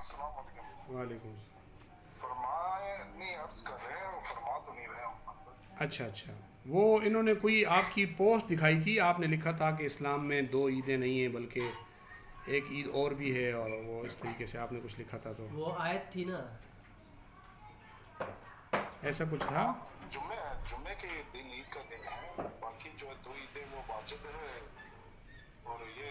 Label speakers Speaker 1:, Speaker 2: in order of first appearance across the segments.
Speaker 1: السلام علیکم۔
Speaker 2: وعلیکم۔
Speaker 1: فرمائے نہیں عرض کر رہے ہیں، فرما تو نہیں رہے ہم۔
Speaker 2: اچھا اچھا، وہ انہوں نے کوئی آپ کی پوسٹ دکھائی تھی، آپ نے لکھا تھا کہ اسلام میں 2 عیدیں نہیں ہیں بلکہ ایک عید اور بھی ہے، اور وہ اس طریقے سے آپ نے کچھ لکھا تھا، تو
Speaker 3: وہ آیت تھی نا،
Speaker 2: ایسا کچھ تھا۔
Speaker 1: ہاں، جمعے کے دن عید کا دن ہے، باقی جو ہے 2 عیدیں وہ واجب ہے اور یہ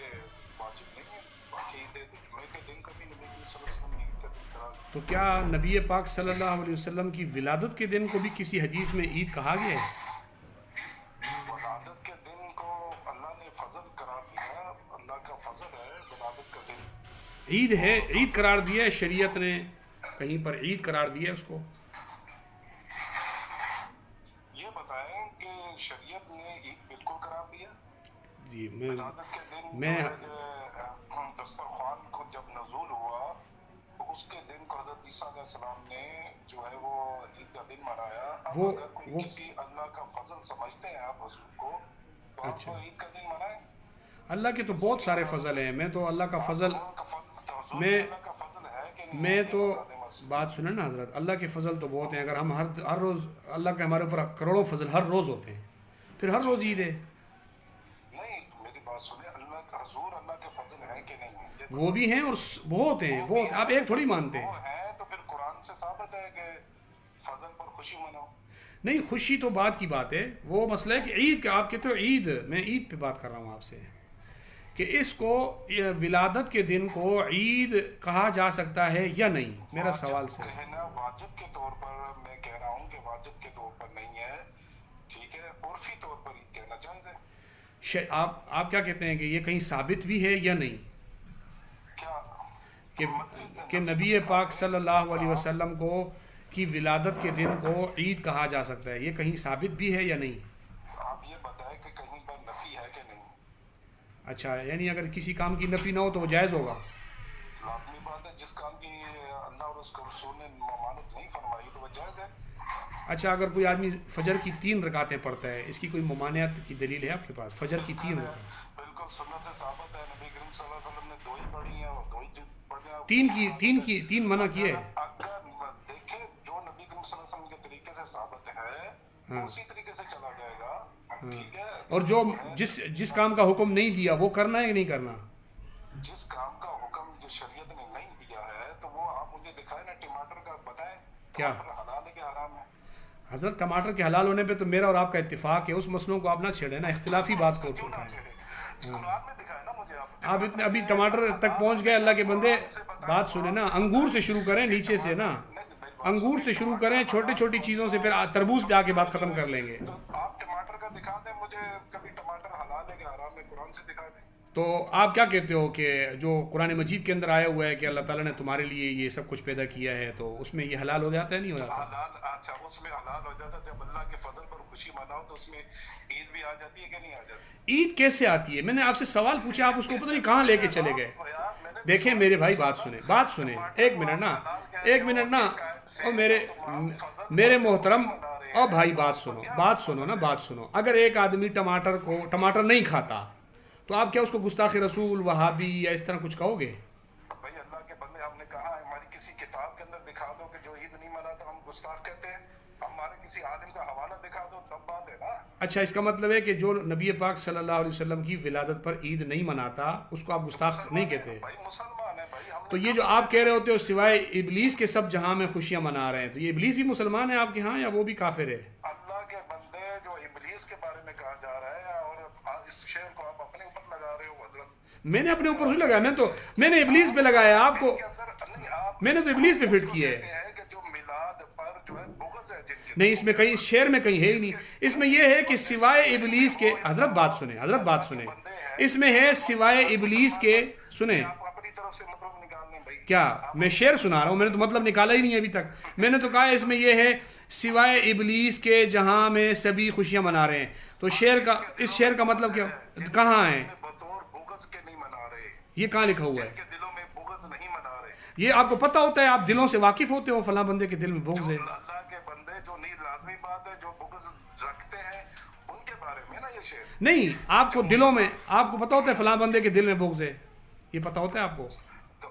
Speaker 1: واجب نہیں ہے۔ باقی عیدیں جمعے کے دن کا بھی نبی کریم صلی اللہ علیہ وسلم نے عید کا دن قرار دیا۔
Speaker 2: تو کیا نبی پاک صلی اللہ علیہ وسلم کی ولادت کے دن کو بھی کسی حدیث میں عید کہا گیا ہے؟
Speaker 1: ولادت کے دن کو اللہ نے فضل قرار دیا، اللہ کا فضل ہے ولادت کا دن۔
Speaker 2: عید ہے، عید قرار دیا ہے شریعت نے، کہیں پر عید قرار دیا ہے اس کو؟
Speaker 1: یہ بتائیں کہ شریعت نے عید بالکل قرار دیا؟
Speaker 2: جی
Speaker 1: ولادت کے دن
Speaker 2: میں
Speaker 1: جو دسترخوان کو جب نزول ہوا تو اس کے دن کو حضرت عیسیٰ علیہ السلام نے جو ہے وہ عید کا دن منایا۔ اب
Speaker 2: وہ
Speaker 1: اگر کوئی کسی اللہ کا فضل سمجھتے ہیں آپ حضور کو، تو آپ
Speaker 2: اچھا،
Speaker 1: کو عید کا دن منائیں۔
Speaker 2: اللہ کے تو بہت سارے فضل ہیں، میں تو اللہ کا فضل میں
Speaker 1: اللہ کا فضل ہے کہ نہیں
Speaker 2: میں
Speaker 1: ہے،
Speaker 2: تو
Speaker 1: یہ بتا دیں بس۔
Speaker 2: بات سنیں نا حضرت، اللہ کے فضل تو بہت ہیں، اگر ہم ہر روز اللہ کے ہمارے اوپر کروڑوں فضل ہر روز ہوتے ہیں، پھر ہر روز عید ہے۔
Speaker 1: نہیں میری بات سنیں، اللہ کا حضور اللہ کے فضل ہے کہ نہیں ہے، یہ
Speaker 2: وہ بھی ہیں اور بہت ہیں، بہت، آپ ایک تھوڑی مانتے
Speaker 1: وہ
Speaker 2: ہیں۔
Speaker 1: ہے تو پھر قرآن سے ثابت ہے کہ فضل پر خوشی مناؤ۔
Speaker 2: نہیں، خوشی تو بات کی بات ہے، وہ مسئلہ ہے کہ عید کا آپ کہتے ہو عید، میں عید پہ بات کر رہا ہوں آپ سے، کہ اس کو ولادت کے دن کو عید کہا جا سکتا ہے یا نہیں، میرا سوال سے۔
Speaker 1: کہنا واجب کے طور پر میں کہہ رہا ہوں کہ واجب کے طور پر نہیں ہے، ٹھیک ہے، عرفی طور پر عید کہنا جائز ہے۔
Speaker 2: آپ کیا کہتے ہیں کہ یہ کہیں ثابت بھی ہے یا نہیں
Speaker 1: کیا
Speaker 2: کہ نبی پاک صلی اللہ علیہ وسلم کو کی ولادت کے دن کو عید کہا جا سکتا ہے، یہ کہیں ثابت بھی ہے یا نہیں؟
Speaker 1: آپ یہ بتائیں کہ کہیں پر نفی ہے کہ نہیں؟
Speaker 2: اچھا، یعنی اگر کسی کام کی نفی نہ ہو تو وہ جائز ہوگا؟
Speaker 1: لازمی بات ہے، جس کام کی اللہ اور اس کے رسول نے ممانعت نہیں فرمائی تو وہ جائز ہے۔
Speaker 2: اچھا، اگر کوئی آدمی فجر کی 3 رکعتیں پڑھتا ہے، اس کی کوئی ممانعت کی دلیل ہے آپ کے پاس؟ فجر کی 3 رکعت،
Speaker 1: بالکل سنت سے ثابت ہے، نبی کریم صلی اللہ علیہ وسلم نے 2 ہی پڑھی ہیں اور 2 ہی پڑھیں۔
Speaker 2: 3 منع کیے ہے؟
Speaker 1: اگر دیکھیں جو نبی کریم صلی اللہ علیہ وسلم کے طریقے سے ثابت ہے وہ اسی طریقے سے چلا جائے گا، ٹھیک ہے۔
Speaker 2: اور جو جس کام کا حکم نہیں دیا وہ کرنا ہے کہ نہیں کرنا؟
Speaker 1: جس کام کا حکم جو شریعت نے نہیں دیا ہے تو وہ آپ مجھے دکھائیں نا، ٹماٹر کا بتائیں،
Speaker 2: کیا
Speaker 1: ٹماٹر حلال ہے کہ حرام ہے؟
Speaker 2: حضرت ٹماٹر کے حلال ہونے پہ تو میرا اور آپ کا اتفاق ہے، اس مسئلوں کو آپ نہ چھیڑیں نا، اختلافی بات کو
Speaker 1: کیوں نہ
Speaker 2: اٹھائیں۔
Speaker 1: چھیڑے؟ قرآن میں دکھائیں نا مجھے
Speaker 2: آپ اتنے ابھی ٹماٹر تک پہنچ گئے، اللہ کے بندے بات سنیں نا، انگور سے شروع کریں، نیچے سے نا، انگور سے شروع کریں، چھوٹی چھوٹی چیزوں سے، پھر تربوز پہ آ کے بات ختم کر لیں گے۔
Speaker 1: تو آپ ٹماٹر کا دکھا دیں مجھے، کبھی ٹماٹر حلال ہے کہ حرام ہے، قرآن سے دکھا دیں۔
Speaker 2: تو آپ کیا کہتے ہو کہ جو قرآن مجید کے اندر آیا ہوا ہے کہ اللہ تعالیٰ نے تمہارے لیے یہ سب کچھ پیدا کیا ہے، تو اس میں یہ حلال ہو جاتا ہے نہیں ہو جاتا؟
Speaker 1: حلال، اچھا اس میں حلال ہو جاتا ہے، جب اللہ کے فضل پر خوشی مناؤ تو اس میں عید بھی آ جاتی ہے کہ نہیں آ جاتی؟
Speaker 2: عید کیسے آتی ہے؟ میں نے آپ سے سوال پوچھا، آپ اس کو پتہ نہیں کہاں لے کے چلے گئے۔ دیکھیں میرے بھائی، بات سنیں، ایک منٹ نا، اور میرے محترم، اور بھائی بات سنو، اگر ایک آدمی ٹماٹر نہیں کھاتا تو آپ کیا اس کو گستاخ رسول، وہابی یا اس طرح کچھ کہو گے؟
Speaker 1: بھائی اللہ کے بندے، ہم نے کہا ہماری کسی کتاب کے اندر دکھا دو کہ جو عید نہیں مناتا ہم گستاخ کہتے ہیں، ہمارے کسی عالم کا حوالہ دکھا دو تب بات ہے نا۔
Speaker 2: اچھا، اس کا مطلب ہے کہ جو نبی پاک صلی اللہ علیہ وسلم کی ولادت پر عید نہیں مناتا اس کو آپ گستاخ نہیں کہتے؟
Speaker 1: بھائی مسلمان ہے بھائی، ہم
Speaker 2: تو یہ جو آپ کہہ رہے ہوتے ہو سوائے ابلیس کے سب جہاں میں خوشیاں منا رہے ہیں، تو یہ ابلیس بھی مسلمان ہے آپ کے ہاں یا وہ بھی کافر ہے؟
Speaker 1: اللہ کے بندے، جو ابلیس کے بارے میں کہا جا رہا ہے، اور اس شعر کو آپ اپنے اوپر لگا رہے ہو حضرت۔
Speaker 2: میں نے اپنے اوپر نہیں لگایا، میں نے ابلیس پہ لگایا، آپ کو میں نے تو ابلیس پہ فٹ کیا ہے۔
Speaker 1: کہ جو میلاد پر جو ہے بغض ہے جن کے،
Speaker 2: نہیں، اس میں کہیں، اس شعر میں کہیں ہے ہی نہیں، اس میں یہ ہے کہ سوائے ابلیس کے، حضرت بات سنیں، اس میں ہے سوائے ابلیس کے، سنیں،
Speaker 1: آپ اپنی طرف سے مطلب نکال لیں بھائی۔
Speaker 2: کیا میں شعر سنا رہا ہوں؟ میں نے تو مطلب نکالا ہی نہیں ابھی تک، میں نے تو کہا اس میں یہ ہے سوائے ابلیس کے جہاں میں سبھی خوشیاں منا رہے ہیں، تو اس شعر کا مطلب کیا کہاں ہے؟
Speaker 1: بطور بغض کے نہیں منا رہے،
Speaker 2: یہ کہاں لکھا ہوا ہے؟
Speaker 1: جن کے دلوں میں بغض نہیں منا رہے۔
Speaker 2: یہ آپ کو پتہ ہوتا ہے، آپ دلوں سے واقف ہوتے ہو، فلاں بندے کے دل میں بغض ہے؟
Speaker 1: اللہ کے بندے جو نہیں، لازمی بات ہے جو بغض رکھتے ہیں ان کے بارے میں نا یہ شعر۔
Speaker 2: نہیں، آپ کو دلوں میں، آپ کو پتہ ہوتا ہے فلاں بندے کے دل میں بغض ہے، یہ پتہ ہوتا ہے آپ کو؟
Speaker 1: تو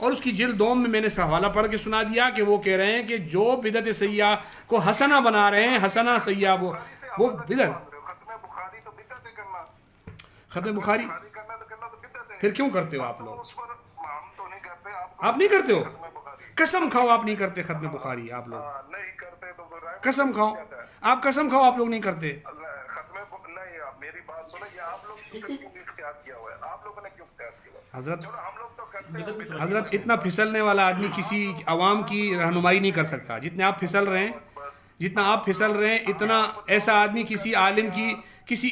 Speaker 2: اور اس کی جلد دوم میں نے حوالہ پڑھ کے سنا دیا کہ وہ کہہ رہے ہیں کہ جو بدعت سیاح کو حسنہ بنا رہے ہیں، حسنہ سیاح وہ بدعت.
Speaker 1: ختم بخاری تو بدعت ہے کرنا،
Speaker 2: ختم بخاری
Speaker 1: کرنا تو بدعت ہے.
Speaker 2: پھر کیوں کرتے ہو آپ لوگ؟
Speaker 1: اس پر ہم تو نہیں کرتے.
Speaker 2: آپ نہیں کرتے ہو؟
Speaker 1: ختم بخاری
Speaker 2: قسم کھاؤ آپ نہیں کرتے ختم بخاری آپ لوگ.
Speaker 1: نہیں کرتے تو
Speaker 2: قسم کھاؤ آپ، قسم کھاؤ آپ لوگ نہیں کرتے.
Speaker 1: نہیں، آپ میری بات سنیں، یہ آپ لوگ کیوں اختیار کیا ہوا ہے؟ آپ لوگوں نے کیوں اختیار کیا ہوا ہے؟
Speaker 2: حضرت
Speaker 1: چلو ہم لوگ تو کرتے ہیں.
Speaker 2: حضرت اتنا پھسلنے والا آدمی کسی عوام کی رہنمائی نہیں کر سکتا جتنے آپ پھسل رہے ہیں. جتنا آپ پھسل رہے ہیں اتنا ایسا آدمی کسی عالم کی، کسی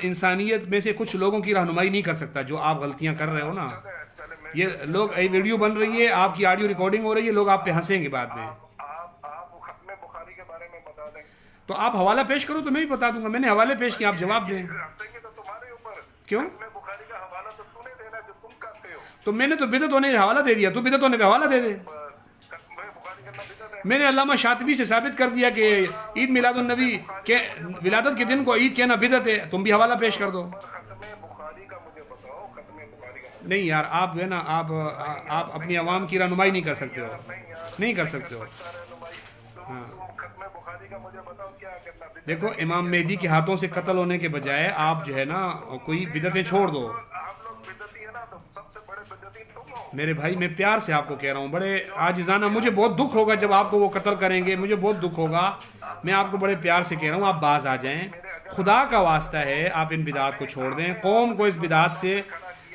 Speaker 2: انسانیت میں سے کچھ لوگوں کی رہنمائی نہیں کر سکتا. جو آپ غلطیاں کر رہے ہو نا، یہ لوگ ویڈیو بن رہی ہے، آپ کی آڈیو ریکارڈنگ ہو رہی ہے، لوگ آپ پہ ہنسیں گے بعد میں.
Speaker 1: آپ ختم بخاری کے بارے میں بتا دیں.
Speaker 2: تو آپ حوالہ پیش کرو تو میں بھی بتا دوں گا. میں نے حوالے پیش کیا، آپ جواب دیں.
Speaker 1: ہنسیں گے تو تمہارے اوپر.
Speaker 2: کیوں؟
Speaker 1: ختم بخاری کا حوالہ تو تم نے دینا جو تم کرتے ہو.
Speaker 2: تو میں نے تو بدعت ہونے حوالہ دے دیا، تو بدعت ہونے پہ حوالہ دے دے.
Speaker 1: ختم بخاری کرنا بدعت ہے.
Speaker 2: میں نے علامہ شاطبی سے ثابت کر دیا کہ عید میلاد النبی کے ولادت کے دن کو عید کہنا بدعت ہے. تم بھی حوالہ پیش کر دو.
Speaker 1: ختم بخاری کا مجھے بتاؤ. ختم بخاری کا
Speaker 2: نہیں یار، آپ جو ہے نا، آپ اپنی عوام کی رہنمائی نہیں کر سکتے ہو، نہیں کر سکتے ہو.
Speaker 1: ختم بخاری کا مجھے بتاؤ کیا کرنا.
Speaker 2: دیکھو، امام مہدی کے ہاتھوں سے قتل ہونے کے بجائے آپ جو ہے نا کوئی بدعتیں چھوڑ دو.
Speaker 1: آپ لوگ بدعتی ہے نا، تو سب سے بڑے بدعتی تم ہو.
Speaker 2: میرے بھائی، میں پیار سے آپ کو کہہ رہا ہوں، بڑے عاجزانہ، مجھے بہت دکھ ہوگا جب آپ کو وہ قتل کریں گے، مجھے بہت دکھ ہوگا. میں آپ کو بڑے پیار سے کہہ رہا ہوں، آپ باز آ جائیں. خدا کا واسطہ ہے، آپ ان بدعات کو چھوڑ دیں. قوم کو اس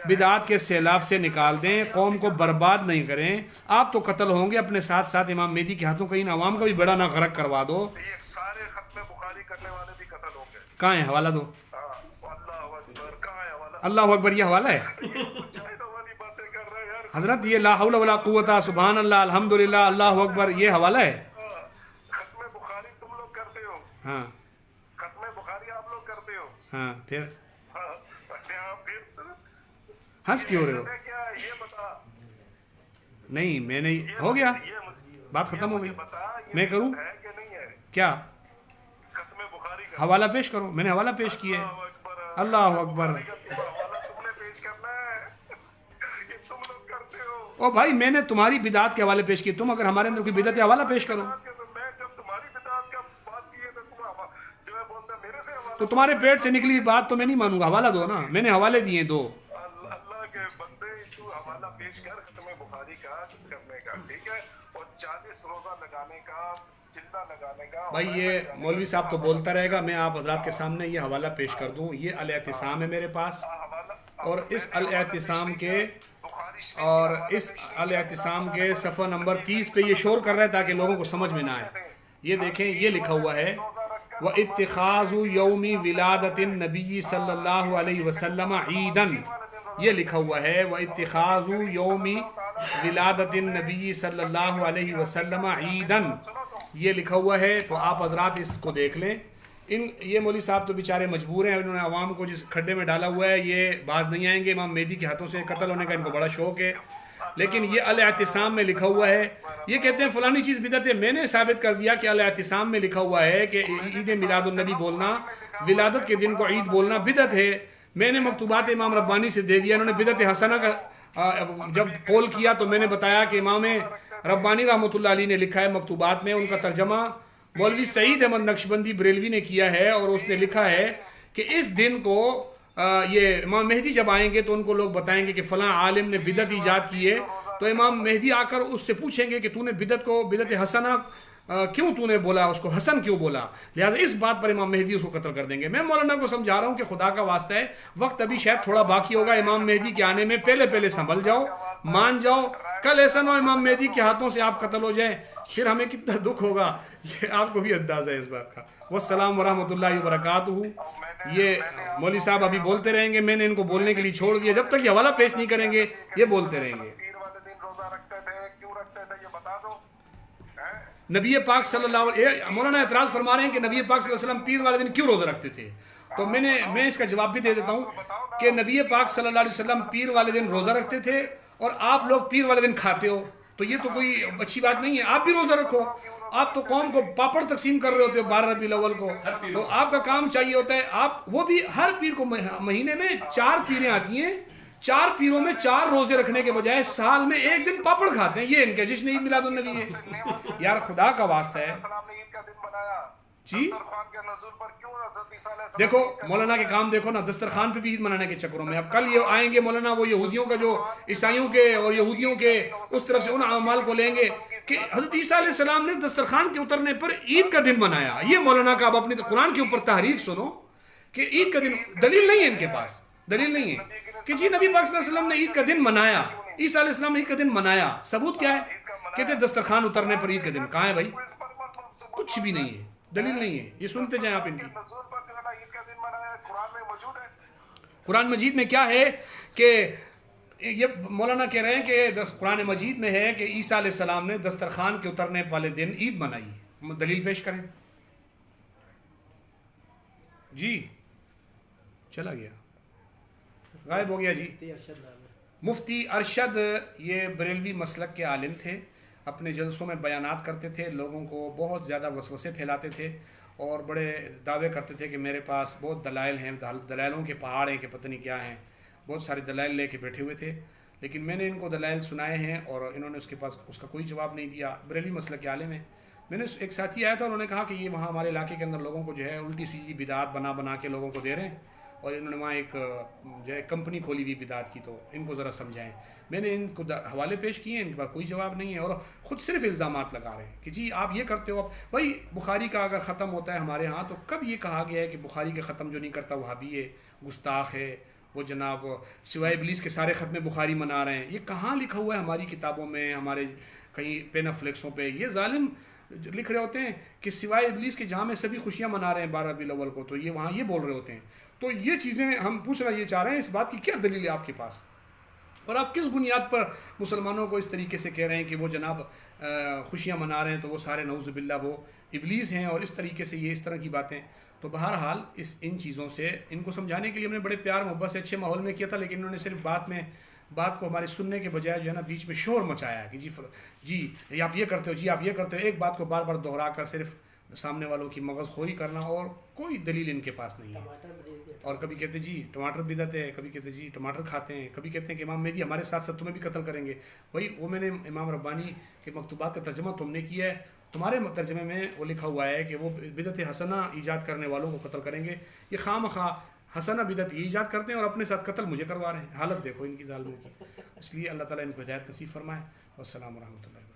Speaker 2: بدعات کے سیلاب سے نکال دیں. قوم کو برباد نہیں کریں. آپ تو قتل ہوں گے، اپنے ساتھ ساتھ امام مہدی کے ہاتھوں کہیں عوام کا بھی بڑا نہ غرق کروا دو.
Speaker 1: ایک سارے ختم بخاری کرنے والے بھی قتل ہوں گے.
Speaker 2: کہاں ہے حوالہ؟ دو.
Speaker 1: اللہ اکبر. کہاں ہے حوالہ؟
Speaker 2: اللہ اکبر، یہ حوالہ ہے.
Speaker 1: چائنا والی باتیں کر رہے ہیں یار.
Speaker 2: حضرت یہ لا حول ولا قوت سبحان اللہ الحمدللہ اللہ اکبر، یہ حوالہ ہے.
Speaker 1: ختم بخاری تم لوگ کرتے ہو.
Speaker 2: ہاں
Speaker 1: ختم بخاری آپ لوگ کرتے ہو.
Speaker 2: ہاں. پھر
Speaker 1: پھر
Speaker 2: ہنس کیوں رہے ہو؟
Speaker 1: کیا یہ بتا.
Speaker 2: نہیں، میں نے ہو گیا، بات ختم ہو گئی. میں کروں
Speaker 1: ہے کہ نہیں ہے
Speaker 2: کیا؟
Speaker 1: ختم بخاری کا
Speaker 2: حوالہ پیش کرو. میں نے حوالہ پیش کیا ہے. اللہ اکبر.
Speaker 1: حوالہ تم نے پیش کرنا ہے. یہ تم لوگ کرتے ہو.
Speaker 2: او بھائی، میں نے تمہاری بدعات کے حوالے پیش کیے، تم اگر ہمارے اندر کوئی بدعت ہے حوالہ پیش کرو.
Speaker 1: میں جب تمہاری بدعات کا بات کی ہے تو تم جو ہے بولتا ہے میرے سے حوالہ.
Speaker 2: تو تمہارے پیٹ سے نکلی بات تو میں نہیں مانوں گا. حوالہ دو نا، میں نے حوالے دیے دو.
Speaker 1: اللہ کے بندے، تو حوالہ پیش کر ختم بخاری کا کرنے کا، ٹھیک ہے؟ اور 40 روزہ لگانے کا، چلہ لگانے کا.
Speaker 2: بھائی یہ مولوی صاحب تو بولتا رہے گا، میں آپ حضرات کے سامنے یہ حوالہ پیش کر دوں. یہ الاعتصام ہے میرے پاس، اور اس الاعتصام کے صفحہ نمبر 30 پہ یہ شور کر رہا ہے تاکہ لوگوں کو سمجھ میں نہ آئے. یہ دیکھیں، یہ لکھا ہوا ہے وَاتِّخَاذُ يَوْمِ وِلَادَةِ النَّبِيِّ صلی اللہ علیہ وسلم عیداً. یہ لکھا ہوا ہے وَاتِّخَاذُ يَوْمِ وِلَادَةِ النَّبِيِّ صلی اللہ علیہ وسلم عیداً. یہ لکھا ہوا ہے. تو آپ حضرات اس کو دیکھ لیں. یہ مولوی صاحب تو بیچارے مجبور ہیں، انہوں نے عوام کو جس کھڈے میں ڈالا ہوا ہے، یہ باز نہیں آئیں گے. امام مہدی کے ہاتھوں سے قتل ہونے کا ان کو بڑا شوق ہے. لیکن یہ الاعتصام میں لکھا ہوا ہے. یہ کہتے ہیں فلانی چیز بدعت ہے. میں نے ثابت کر دیا کہ الاعتصام میں لکھا ہوا ہے کہ عید میلاد النبی بولنا، ولادت کے دن کو عید بولنا بدعت ہے. میں نے مکتوبات امام ربانی سے دے دیا. انہوں نے بدعت حسنہ کا جب قول کیا تو میں نے بتایا کہ امام ربانی رحمۃ اللہ علیہ نے لکھا ہے مکتوبات میں. ان کا ترجمہ مولوی سعید احمد نقشبندی بریلوی نے کیا ہے، اور اس نے لکھا ہے کہ اس دن کو یہ امام مہدی جب آئیں گے تو ان کو لوگ بتائیں گے کہ فلاں عالم نے بدعت ایجاد کی ہے. تو امام مہدی آ کر اس سے پوچھیں گے کہ تو نے بدعت حسنہ کیوں تو نے بولا، اس کو حسن کیوں بولا. لہٰذا اس بات پر امام مہدی اس کو قتل کر دیں گے. میں مولانا کو سمجھا رہا ہوں کہ خدا کا واسطہ ہے، وقت ابھی شاید تھوڑا باقی ہوگا امام مہدی کے آنے میں. پہلے سنبھل جاؤ، مان جاؤ. کل ایسا نہ ہو امام مہدی کے ہاتھوں سے آپ قتل ہو جائیں، پھر ہمیں کتنا دکھ ہوگا. یہ آپ کو بھی اندازہ ہے اس بات کا. والسلام ورحمۃ اللہ وبرکاتہ. یہ مولوی صاحب ابھی بولتے رہیں گے، میں نے ان کو بولنے کے لیے چھوڑ دیا. جب تک یہ حوالہ پیش نہیں کریں گے یہ بولتے رہیں گے.
Speaker 1: پیر والے دن روزہ رکھتے تھے، کیوں رکھتے تھے یہ بتا دو.
Speaker 2: نبی پاک صلی اللہ علیہ وسلم، مولانا اعتراض فرما رہے ہیں کہ نبی پاک صلی اللہ علیہ وسلم پیر والے دن کیوں روزہ رکھتے تھے. تو میں اس کا جواب بھی دے دیتا ہوں کہ نبی پاک صلی اللہ علیہ وسلم پیر والے دن روزہ رکھتے تھے، اور آپ لوگ پیر والے دن کھاتے ہو. تو یہ تو کوئی اچھی بات نہیں ہے. آپ بھی روزہ رکھو. آپ تو قوم کو پاپڑ تقسیم کر رہے ہوتے ہو 12 ربیع الاول کو. تو آپ کا کام چاہیے ہوتا ہے، آپ وہ بھی ہر پیر کو مہینے میں 4 پیریں آتی ہیں 4 پیروں میں 4 روزے رکھنے کے بجائے سال میں 1 دن پاپڑ کھاتے ہیں، یہ ان کے جشن عید میلاد النبی ہے۔ یار خدا کا واسطہ ہے جی، دیکھو مولانا کے کام دیکھو نا، دسترخوان پہ بھی عید منانے کے چکروں میں۔ اب کل یہ آئیں گے مولانا وہ یہودیوں کا جو عیسائیوں کے اور یہودیوں کے اس طرف سے ان اعمال کو لیں گے کہ حضرت عیسیٰ علیہ السلام نے دسترخوان کے اترنے پر عید کا دن منایا۔ یہ مولانا کا اب اپنے قرآن کے اوپر تحریف سنو کہ عید کا دن، دلیل نہیں ہے ان کے پاس، دلیل نہیں ہے کہ جی نبی پاک صلی اللہ علیہ وسلم نے عید کا دن منایا، عیسیٰ علیہ السلام نے عید کا دن منایا، ثبوت کیا ہے؟ کہتے ہیں دسترخوان اترنے پر عید کا دن، کہاں ہے بھائی؟ کچھ بھی نہیں ہے، دلیل نہیں ہے، یہ سنتے جائیں آپ ان کی۔ قرآن مجید میں کیا ہے کہ یہ مولانا کہہ رہے ہیں کہ قرآن مجید میں ہے کہ عیسیٰ علیہ السلام نے دسترخوان کے اترنے والے دن عید منائی، دلیل پیش کریں جی۔ چلا گیا، غائب ہو گیا جی۔ مفتی ارشد یہ بریلوی مسلک کے عالم تھے، اپنے جلسوں میں بیانات کرتے تھے، لوگوں کو بہت زیادہ وسوسے پھیلاتے تھے اور بڑے دعوے کرتے تھے کہ میرے پاس بہت دلائل ہیں، دلائلوں کے پہاڑ ہیں کہ پتہ نہیں کیا ہیں، بہت سارے دلائل لے کے بیٹھے ہوئے تھے، لیکن میں نے ان کو دلائل سنائے ہیں اور انہوں نے اس کا کوئی جواب نہیں دیا۔ بریلوی مسلک کے عالم ہیں۔ میں نے ایک ساتھی آیا تھا، انہوں نے کہا کہ یہ وہاں ہمارے علاقے کے اندر لوگوں کو جو ہے الٹی سیدھی بدعات بنا کے لوگوں کو دے رہے ہیں، اور انہوں نے وہاں ایک جو ہے کمپنی کھولی ہوئی بدعات کی، تو ان کو ذرا سمجھائیں۔ میں نے ان کو حوالے پیش کیے ہیں، ان کا کوئی جواب نہیں ہے، اور خود صرف الزامات لگا رہے ہیں کہ جی آپ یہ کرتے ہو۔ بھائی بخاری کا اگر ختم ہوتا ہے ہمارے ہاں تو کب یہ کہا گیا ہے کہ بخاری کے ختم جو نہیں کرتا وہابی ہے، گستاخ ہے، وہ جناب سوائے ابلیس کے سارے ختم بخاری منا رہے ہیں؟ یہ کہاں لکھا ہوا ہے ہماری کتابوں میں، ہمارے کہیں پین فلیکسوں پہ؟ یہ ظالم لکھ رہے ہوتے ہیں کہ سوائے ابلیس کے جہاں میں سبھی خوشیاں منا رہے ہیں 12 ربیع الاول کو، تو یہ وہاں یہ بول رہے ہوتے ہیں۔ تو یہ چیزیں ہم پوچھنا یہ چاہ رہے ہیں، اس بات کی کیا دلیل ہے آپ کے پاس، اور آپ کس بنیاد پر مسلمانوں کو اس طریقے سے کہہ رہے ہیں کہ وہ جناب خوشیاں منا رہے ہیں تو وہ سارے نعوذ باللہ وہ ابلیس ہیں، اور اس طریقے سے یہ اس طرح کی باتیں۔ تو بہرحال ان چیزوں سے ان کو سمجھانے کے لیے ہم نے بڑے پیار محبت سے اچھے ماحول میں کیا تھا، لیکن انہوں نے صرف بات کو ہمارے سننے کے بجائے جو ہے نا بیچ میں شور مچایا کہ جی آپ یہ کرتے ہو، جی آپ یہ کرتے ہو، ایک بات کو بار بار دہرا کر صرف سامنے والوں کی مغز خوری کرنا، اور کوئی دلیل ان کے پاس نہیں ہے۔ اور کبھی کہتے ہیں جی ٹماٹر بدعت ہے، کبھی کہتے ہیں جی ٹماٹر کھاتے ہیں، کبھی کہتے ہیں کہ امام مہدی ہمارے ساتھ تمہیں بھی قتل کریں گے۔ وہی وہ میں نے امام ربانی کے مکتوبات کا ترجمہ تم نے کیا ہے، تمہارے ترجمے میں وہ لکھا ہوا ہے کہ وہ بدعت حسنہ ایجاد کرنے والوں کو قتل کریں گے۔ یہ خواہ مخواہ حسنہ بدعت یہ ایجاد کرتے ہیں اور اپنے ساتھ قتل مجھے کروا رہے ہیں۔ حالت دیکھو ان کی ظالموں کی۔ اس لیے اللہ تعالیٰ ان کو ہدایت نصیب فرمائے۔ والسلام ورحمۃ اللہ۔